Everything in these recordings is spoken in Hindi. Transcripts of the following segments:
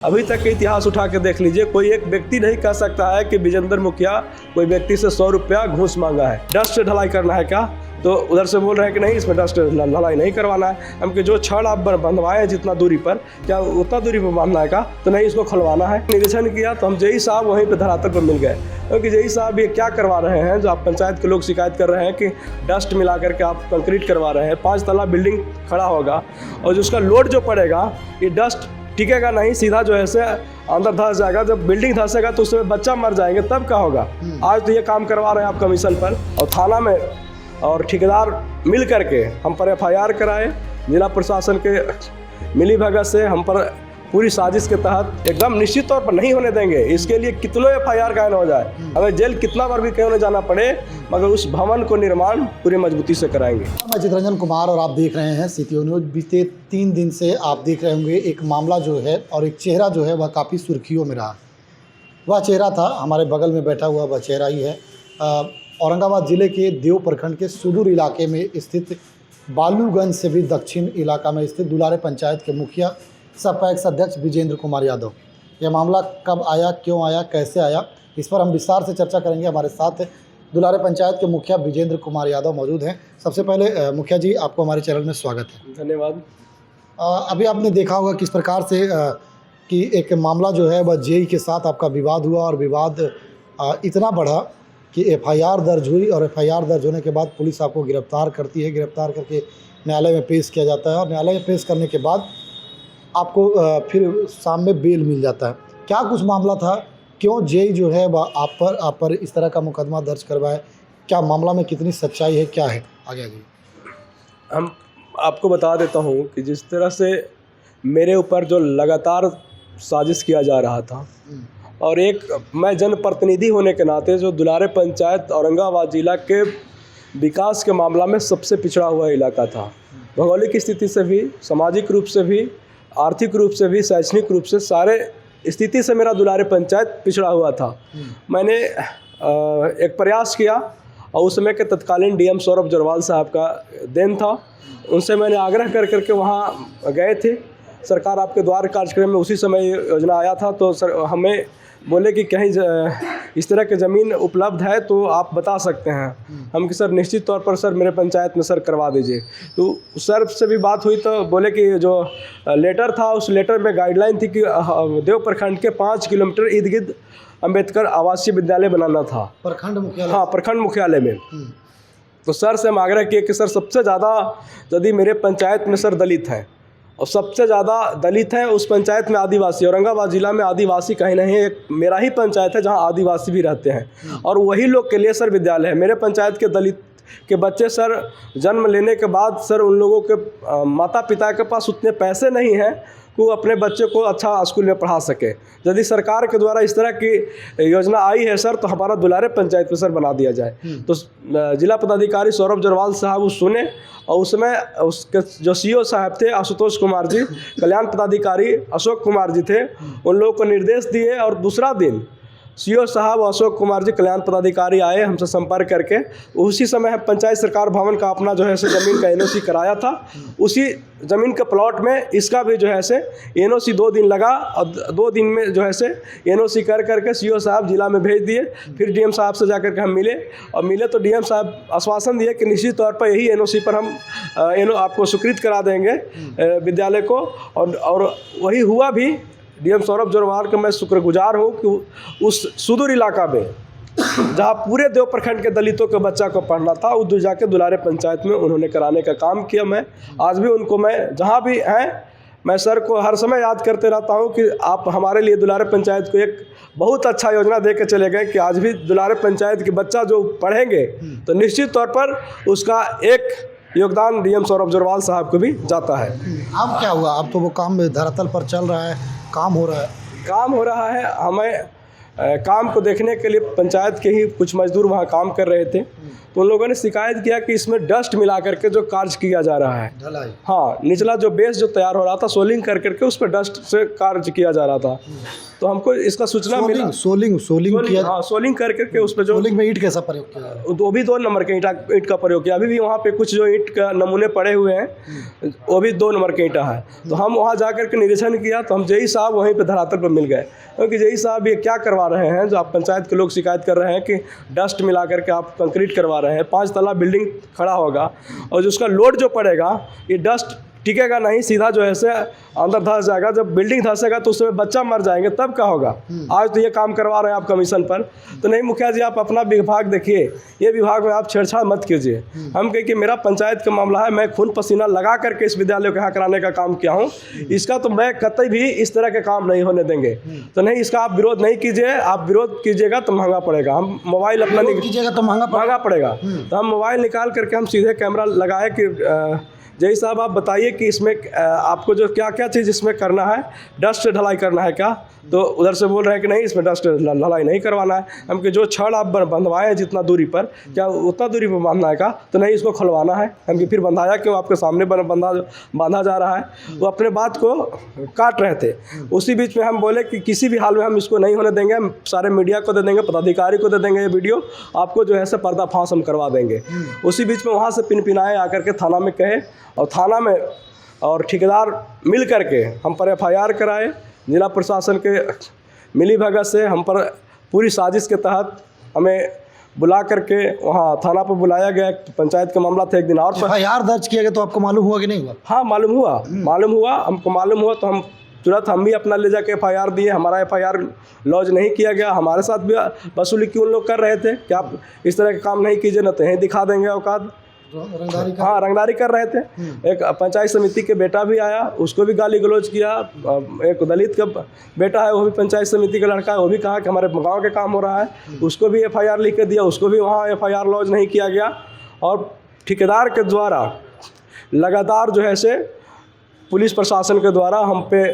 अभी तक के इतिहास उठा के देख लीजिए, कोई एक व्यक्ति नहीं कह सकता है कि विजेंद्र मुखिया कोई व्यक्ति से 100 रुपया घूस मांगा है। डस्ट से ढलाई करना है क्या? तो उधर से बोल रहे हैं कि नहीं, इसमें डस्ट ढलाई नहीं करवाना है। हम कि जो छड़ आप बंधवाए हैं जितना दूरी पर, क्या उतना दूरी पर बांधना है क्या? तो नहीं, इसको खुलवाना है। निरीक्षण किया तो हम जेई साहब वहीं पे धरातल पर मिल गए, क्योंकि जेई साहब ये क्या करवा रहे हैं, जो आप पंचायत के लोग शिकायत कर रहे हैं कि डस्ट मिला करके आप कंक्रीट करवा रहे हैं। 5 तला बिल्डिंग खड़ा होगा और जो उसका लोड जो पड़ेगा, ये डस्ट टिकेगा नहीं, सीधा जो है से अंदर धंस जाएगा। जब बिल्डिंग धंसेगा तो उसमें बच्चा मर जाएंगे, तब क्या होगा? आज तो ये काम करवा रहे हैं आप कमीशन पर, और थाना में और ठेकेदार मिल करके हम पर FIR कराए। जिला प्रशासन के मिली भगत से हम पर पूरी साजिश के तहत एकदम निश्चित तौर पर नहीं होने देंगे। इसके लिए कितनों FIR कायम हो जाए, हमें जेल कितना बार भी क्यों न जाना पड़े, मगर उस भवन को निर्माण पूरी मजबूती से कराएंगे। मैं चितरंजन कुमार और आप देख रहे हैं CTO न्यूज़। बीते 3 दिन से आप देख रहे होंगे एक मामला जो है और एक चेहरा जो है वह काफ़ी सुर्खियों में रहा। वह चेहरा था, हमारे बगल में बैठा हुआ वह चेहरा ही है। औरंगाबाद ज़िले के देव प्रखंड के सुदूर इलाके में स्थित बालूगंज से भी दक्षिण इलाका में स्थित दुलारे पंचायत के मुखिया सह पैक्स अध्यक्ष विजेंद्र कुमार यादव। यह मामला कब आया, क्यों आया, कैसे आया, इस पर हम विस्तार से चर्चा करेंगे। हमारे साथ दुलारे पंचायत के मुखिया विजेंद्र कुमार यादव मौजूद हैं। सबसे पहले मुखिया जी, आपको हमारे चैनल में स्वागत है। धन्यवाद। अभी आपने देखा होगा किस प्रकार से कि एक मामला जो है वह जेई के साथ आपका विवाद हुआ, और विवाद इतना बढ़ा कि FIR दर्ज हुई, और FIR दर्ज होने के बाद पुलिस आपको गिरफ्तार करती है। गिरफ्तार करके न्यायालय में पेश किया जाता है, और न्यायालय में पेश करने के बाद आपको फिर शाम में बेल मिल जाता है। क्या कुछ मामला था, क्यों जेई जो है वह आप पर इस तरह का मुकदमा दर्ज करवाए, क्या मामला में कितनी सच्चाई है, क्या है? आगे हम आपको बता देता हूँ कि जिस तरह से मेरे ऊपर जो लगातार साजिश किया जा रहा था, और एक मैं जनप्रतिनिधि होने के नाते जो दुलारे पंचायत औरंगाबाद जिला के विकास के मामला में सबसे पिछड़ा हुआ इलाका था। भौगोलिक स्थिति से भी, सामाजिक रूप से भी, आर्थिक रूप से भी, शैक्षणिक रूप से, सारे स्थिति से मेरा दुलारे पंचायत पिछड़ा हुआ था। मैंने एक प्रयास किया, और उस समय के तत्कालीन DM सौरभ जोरवाल साहब का देन था। उनसे मैंने आग्रह कर करके वहाँ गए थे। सरकार आपके द्वार कार्यक्रम में उसी समय योजना आया था, तो सर हमें बोले कि कहीं इस तरह की ज़मीन उपलब्ध है तो आप बता सकते हैं। हम कि सर निश्चित तौर पर सर मेरे पंचायत में सर करवा दीजिए। तो सर से भी बात हुई तो बोले कि जो लेटर था उस लेटर में गाइडलाइन थी कि देव प्रखंड के 5 किलोमीटर इर्द गिर्द अम्बेडकर आवासीय विद्यालय बनाना था, प्रखंड मुख्यालय। हाँ, प्रखंड मुख्यालय में। तो सर से हम आग्रह किए कि सर सबसे ज़्यादा यदि मेरे पंचायत में सर दलित हैं, और सबसे ज़्यादा दलित हैं उस पंचायत में आदिवासी, औरंगाबाद ज़िला में आदिवासी कहीं नहीं है, एक मेरा ही पंचायत है जहां आदिवासी भी रहते हैं, और वही लोग के लिए सर विद्यालय है। मेरे पंचायत के दलित के बच्चे सर जन्म लेने के बाद सर उन लोगों के माता पिता के पास उतने पैसे नहीं हैं कि वो अपने बच्चे को अच्छा स्कूल में पढ़ा सके। यदि सरकार के द्वारा इस तरह की योजना आई है सर, तो हमारा दुलारे पंचायत में सर बना दिया जाए। तो जिला पदाधिकारी सौरभ जोरवाल साहब उस सुने, और उसमें उसके जो CO साहब थे आशुतोष कुमार जी, कल्याण पदाधिकारी अशोक कुमार जी थे, उन लोगों को निर्देश दिए। और दूसरा दिन CO साहब अशोक कुमार जी कल्याण पदाधिकारी आए हमसे संपर्क करके। उसी समय पंचायत सरकार भवन का अपना जो है से ज़मीन का NOC कराया था। उसी ज़मीन के प्लॉट में इसका भी जो है से NOC 2 दिन लगा, और 2 दिन में जो है से NOC कर करके CO साहब जिला में भेज दिए। फिर DM साहब से जाकर के हम मिले तो DM साहब आश्वासन दिए कि निश्चित तौर पर यही NOC पर हम आपको स्वीकृत करा देंगे विद्यालय को, और वही हुआ भी। DM सौरभ जोरवाल का मैं शुक्रगुजार हूँ कि उस सुदूर इलाका में जहाँ पूरे देव प्रखंड के दलितों के बच्चा को पढ़ना था, उस जाके दुलारे पंचायत में उन्होंने कराने का काम किया। मैं आज भी उनको, मैं जहाँ भी हैं, मैं सर को हर समय याद करते रहता हूँ कि आप हमारे लिए दुलारे पंचायत को एक बहुत अच्छा योजना दे के चले गए, कि आज भी दुलारे पंचायत के बच्चा जो पढ़ेंगे तो निश्चित तौर पर उसका एक योगदान DM सौरभ जोरवाल साहब को भी जाता है। अब क्या हुआ? अब तो वो काम धरातल पर चल रहा है, काम हो रहा है। हमें काम को देखने के लिए पंचायत के ही कुछ मजदूर वहाँ काम कर रहे थे, तो उन लोगों ने शिकायत किया कि इसमें डस्ट मिला करके जो कार्य किया जा रहा है, ढलाई, हाँ, निचला जो बेस जो तैयार हो रहा था सोलिंग कर करके उस पर डस्ट से कार्य किया जा रहा था। तो हमको इसका सूचना मिला। सोलिंग किया। हाँ, सोलिंग कर करके उस पर जो सोलिंग में ईंट कैसा प्रयोग किया? वो भी 2 नंबर के ईंट का प्रयोग किया। अभी भी वहाँ पे कुछ जो ईंट का नमूने पड़े हुए हैं वो भी 2 नंबर के ईंटा है। तो हम वहाँ जा कर के निरीक्षण किया तो हम जेई साहब वहीं पे धरातल पर मिल गए, क्योंकि जेई साहब ये क्या करवा रहे हैं, जो आप पंचायत के लोग शिकायत कर रहे हैं कि डस्ट मिला करके आप कंक्रीट करवा रहे हैं। 5 तला बिल्डिंग खड़ा होगा और जो उसका लोड जो पड़ेगा ये डस्ट टिकेगा नहीं, सीधा जो है से अंदर धंस जाएगा। जब बिल्डिंग धंसेगा तो उसमें बच्चा मर जाएंगे, तब क्या होगा। आज तो ये काम करवा रहे हैं आप कमीशन पर। तो नहीं मुखिया जी, आप अपना विभाग देखिए, ये विभाग में आप छेड़छाड़ मत कीजिए। हम कहें कि मेरा पंचायत का मामला है, मैं खून पसीना लगा करके इस विद्यालय को यहाँ कराने का काम किया हूँ, इसका तो मैं कतई भी इस तरह के काम नहीं होने देंगे। तो नहीं, इसका आप विरोध नहीं कीजिए। आप विरोध कीजिएगा तो महंगा पड़ेगा। हम मोबाइल अपना कीजिएगा तो महंगा पड़ेगा। तो हम मोबाइल निकाल करके हम सीधे कैमरा लगाए कि जय साहब आप बताइए कि इसमें आपको जो क्या क्या चीज़ इसमें करना है, डस्ट ढलाई करना है क्या? तो उधर से बोल रहे हैं कि नहीं, इसमें डस्ट ढलाई नहीं करवाना है। हम कि जो छड़ आप बंधवाए हैं जितना दूरी पर, क्या उतना दूरी पर बांधना है क्या? तो नहीं, इसको खुलवाना है। हम कि फिर बंधाया क्यों? आपके सामने बांधा जा रहा है। वो अपने बात को काट रहे थे। उसी बीच में हम बोले कि किसी भी हाल में हम इसको नहीं होने देंगे, हम सारे मीडिया को दे देंगे, पदाधिकारी को दे देंगे ये वीडियो, आपको जो है से पर्दाफाश हम करवा देंगे। उसी बीच में वहाँ से पिनपिनाए आकर के थाना में कहे, और थाना में और ठेकेदार मिल करके हम पर FIR कराए। जिला प्रशासन के मिली भगत से हम पर पूरी साजिश के तहत हमें बुला करके वहाँ थाना पर बुलाया गया। पंचायत का मामला था, एक दिन और FIR दर्ज किया गया। तो आपको मालूम हुआ कि नहीं हुआ? हाँ, मालूम हुआ। हमको मालूम हुआ तो हम तुरंत हम भी अपना ले जाके FIR दिए। हमारा FIR लॉन्च नहीं किया गया। हमारे साथ भी वसूली क्यों लोग कर रहे थे कि आप इस तरह के काम नहीं कीजिए, न तो यहीं दिखा देंगे औकात। रंगदारी कर रहे थे। एक पंचायत समिति के बेटा भी आया, उसको भी गाली गलौज किया। एक दलित का बेटा है, वो भी पंचायत समिति का लड़का है, वो भी कहा कि हमारे गांव के काम हो रहा है, उसको भी FIR लिख के दिया, उसको भी वहाँ FIR लॉन्च नहीं किया गया। और ठेकेदार के द्वारा लगातार जो है से पुलिस प्रशासन के द्वारा हम पे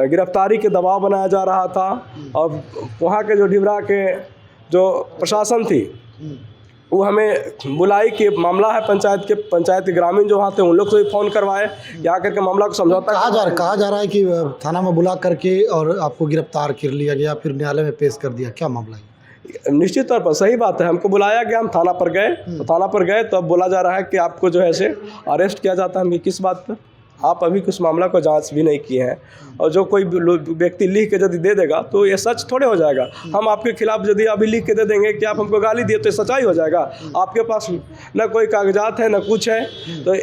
गिरफ्तारी के दबाव बनाया जा रहा था। और वहाँ के जो डिबरा के जो प्रशासन थी वो हमें बुलाई कि मामला है पंचायत के ग्रामीण जो वहाँ थे उन लोग से भी फ़ोन करवाए कि आकर के मामला को समझौता कहा जा रहा है कि थाना में बुला करके और आपको गिरफ्तार कर लिया गया, फिर न्यायालय में पेश कर दिया। क्या मामला है? निश्चित तौर पर सही बात है। हमको बुलाया गया, हम थाना पर गए, तो थाना पर गए तो अब बोला जा रहा है कि आपको जो है से अरेस्ट किया जाता है। हम किस बात पर? आप अभी कुछ मामला को जांच भी नहीं किए हैं, और जो कोई व्यक्ति लिख के यदि दे देगा तो ये सच थोड़े हो जाएगा। हम आपके खिलाफ यदि अभी लिख के दे देंगे कि आप हमको गाली दिए तो सच्चाई हो जाएगा। आपके पास न कोई कागजात है, न कुछ है, तो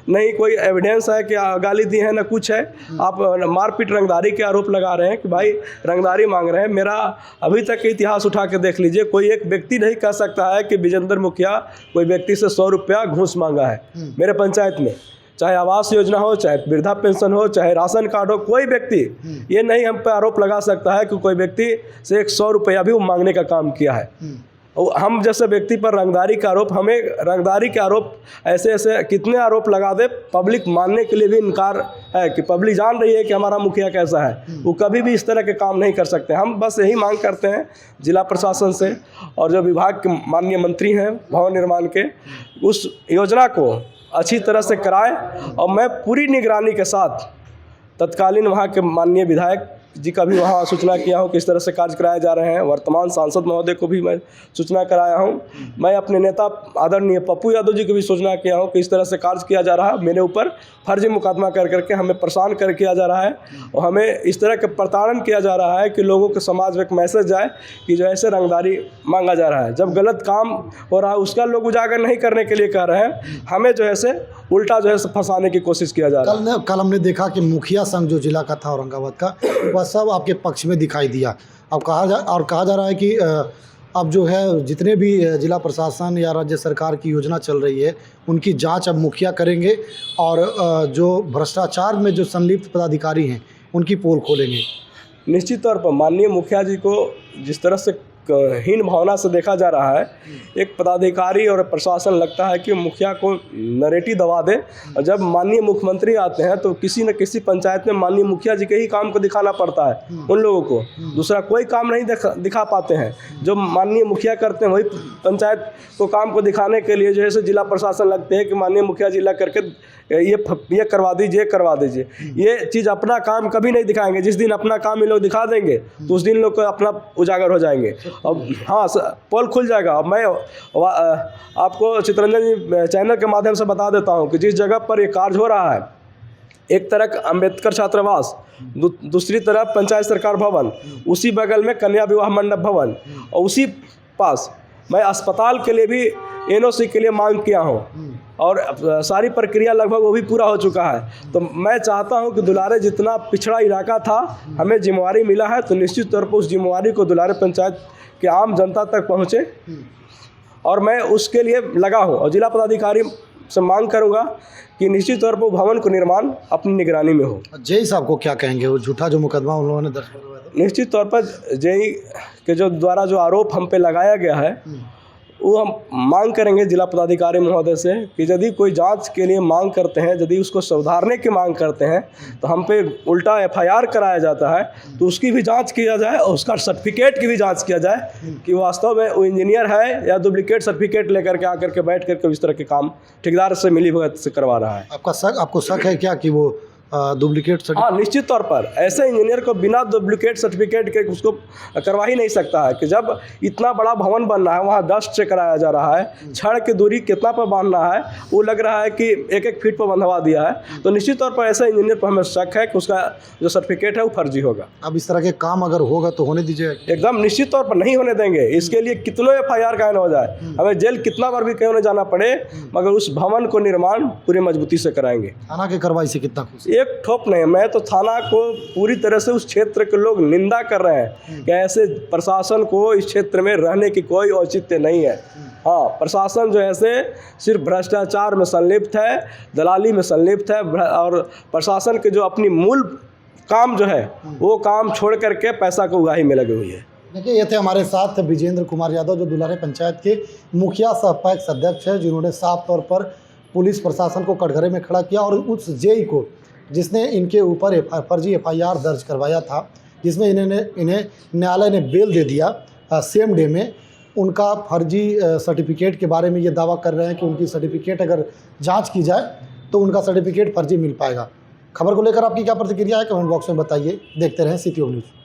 नहीं कोई एविडेंस है कि गाली दी है, न कुछ है। आप मारपीट रंगदारी के आरोप लगा रहे हैं कि भाई रंगदारी मांग रहे हैं। मेरा अभी तक के इतिहास उठा के देख लीजिए, कोई एक व्यक्ति नहीं कह सकता है कि विजेंद्र मुखिया कोई व्यक्ति से 100 रुपया घूस मांगा है मेरे पंचायत में। चाहे आवास योजना हो, चाहे वृद्धा पेंशन हो, चाहे राशन कार्ड हो, कोई व्यक्ति ये नहीं हम पे आरोप लगा सकता है कि कोई व्यक्ति से 100 रुपया भी वो मांगने का काम किया है। हम जैसे व्यक्ति पर रंगदारी का आरोप, हमें रंगदारी के आरोप ऐसे ऐसे कितने आरोप लगा दे, पब्लिक मानने के लिए भी इनकार है कि पब्लिक जान रही है कि हमारा मुखिया कैसा है। वो कभी भी इस तरह के काम नहीं कर सकते। हम बस यही मांग करते हैं जिला प्रशासन से, और जो विभाग के माननीय मंत्री हैं भवन निर्माण के, उस योजना को अच्छी तरह से कराए। और मैं पूरी निगरानी के साथ तत्कालीन वहाँ के माननीय विधायक जी का भी वहाँ सूचना किया हूँ कि इस तरह से कार्य कराए जा रहे हैं। वर्तमान सांसद महोदय को भी मैं सूचना कराया हूँ। मैं अपने नेता आदरणीय पप्पू यादव जी को भी सूचना किया हूँ कि इस तरह से कार्य किया जा रहा है। मेरे ऊपर फर्जी मुकदमा कर करके हमें परेशान कर किया जा रहा है, और हमें इस तरह के प्रताड़न किया जा रहा है कि लोगों के समाज में एक मैसेज जाए कि जो ऐसे रंगदारी मांगा जा रहा है। जब गलत काम हो रहा है उसका लोग उजागर नहीं करने के लिए कह रहे हैं, हमें जो है से उल्टा जो है से फंसाने की कोशिश किया जा रहा है। कल हमने देखा कि मुखिया संघ जो जिला का था औरंगाबाद का, वह सब आपके पक्ष में दिखाई दिया। अब कहा जा रहा है कि अब जो है जितने भी जिला प्रशासन या राज्य सरकार की योजना चल रही है उनकी जांच अब मुखिया करेंगे, और जो भ्रष्टाचार में जो संलिप्त पदाधिकारी हैं उनकी पोल खोलेंगे। निश्चित तौर पर माननीय मुखिया जी को जिस तरह से हीन भावना से देखा जा रहा है, एक पदाधिकारी और प्रशासन लगता है कि मुखिया को नरेटिव दबा दे। और जब माननीय मुख्यमंत्री आते हैं तो किसी न किसी पंचायत में माननीय मुखिया जी के ही काम को दिखाना पड़ता है उन लोगों को, दूसरा कोई काम नहीं दिखा पाते हैं। जो माननीय मुखिया करते हैं वही पंचायत को काम को दिखाने के लिए जो है जिला प्रशासन लगते हैं कि माननीय मुखिया जी लग करके ये करवा दीजिए। ये चीज़ अपना काम कभी नहीं दिखाएंगे। जिस दिन अपना काम ये लोग दिखा देंगे तो उस दिन लोग को अपना उजागर हो जाएंगे। अब हाँ, पोल खुल जाएगा। अब मैं आपको चितरंजन जी चैनल के माध्यम से बता देता हूँ कि जिस जगह पर ये कार्य हो रहा है, एक तरफ अम्बेडकर छात्रावास, दूसरी तरफ पंचायत सरकार भवन, उसी बगल में कन्या विवाह मंडप भवन, और उसी पास मैं अस्पताल के लिए भी एनओसी के लिए मांग किया हूँ और सारी प्रक्रिया लगभग वो भी पूरा हो चुका है। तो मैं चाहता हूँ कि दुलारे जितना पिछड़ा इलाका था, हमें जिम्मेवारी मिला है तो निश्चित तौर पर उस जिम्मेवारी को दुलारे पंचायत के आम जनता तक पहुँचे, और मैं उसके लिए लगा हूँ। और जिला पदाधिकारी से मांग करूँगा कि निश्चित तौर पर भवन को निर्माण अपनी निगरानी में हो। जय साहब को क्या कहेंगे, वो झूठा जो मुकदमा उन लोगों ने दर्ज करवाया था? निश्चित तौर पर जेई के जो द्वारा जो आरोप हम पे लगाया गया है, वो हम मांग करेंगे जिला पदाधिकारी महोदय से कि यदि कोई जांच के लिए मांग करते हैं, यदि उसको सुधारने की मांग करते हैं तो हम पे उल्टा एफआईआर कराया जाता है, तो उसकी भी जांच किया जाए और उसका सर्टिफिकेट की भी जांच किया जाए कि वास्तव में वो इंजीनियर है या डुप्लीकेट सर्टिफिकेट लेकर के आकर के बैठ करके इस तरह के काम ठेकेदार से मिली भगत से करवा रहा है। आपको शक है क्या कि वो डुप्लीकेट हाँ, निश्चित तौर पर ऐसे इंजीनियर को बिना डुप्लीकेट सर्टिफिकेट के उसको करवा ही नहीं सकता है कि जब इतना बड़ा भवन बन रहा है, वहाँ डस्ट चेक कराया जा रहा है, छड़ की दूरी कितना पर बांधना है, वो लग रहा है कि 1-1 फीट पर बंधवा दिया है। तो निश्चित तौर पर ऐसे इंजीनियर पर हमें शक है कि उसका जो सर्टिफिकेट है वो फर्जी होगा। अब इस तरह के काम अगर होगा तो होने दीजिए। एकदम निश्चित तौर पर नहीं होने देंगे। इसके लिए कितनों एफआईआर कायम हो जाए, हमें जेल कितना बार भी क्यों न जाना पड़े, मगर उस भवन को निर्माण पूरी मजबूती से कराएंगे। थाना की कार्रवाई से कितना खुश? एक ठोप नहीं। मैं तो थाना को पूरी तरह से, उस क्षेत्र के लोग निंदा कर रहे हैं कि ऐसे प्रशासन को इस क्षेत्र में रहने की कोई औचित्य नहीं है। हाँ, प्रशासन जो ऐसे सिर्फ भ्रष्टाचार में संलिप्त है, दलाली में संलिप्त है, और प्रशासन के जो अपनी मूल काम जो है वो काम छोड़ करके पैसा को उगाही में लगी हुई है। देखिए, ये थे हमारे साथ विजेंद्र कुमार यादव, जो दुलारे पंचायत के मुखिया सह पैक्स अध्यक्ष है, जिन्होंने साफ तौर पर पुलिस प्रशासन को कटघरे में खड़ा किया और उस जेई को जिसने इनके ऊपर फर्जी एफआईआर दर्ज करवाया था, जिसमें इन्हें न्यायालय ने बेल दे दिया सेम डे में, उनका फर्जी सर्टिफिकेट के बारे में ये दावा कर रहे हैं कि उनकी सर्टिफिकेट अगर जांच की जाए तो उनका सर्टिफिकेट फर्जी मिल पाएगा। खबर को लेकर आपकी क्या प्रतिक्रिया है, कमेंट बॉक्स में बताइए। देखते रहें CTO न्यूज़।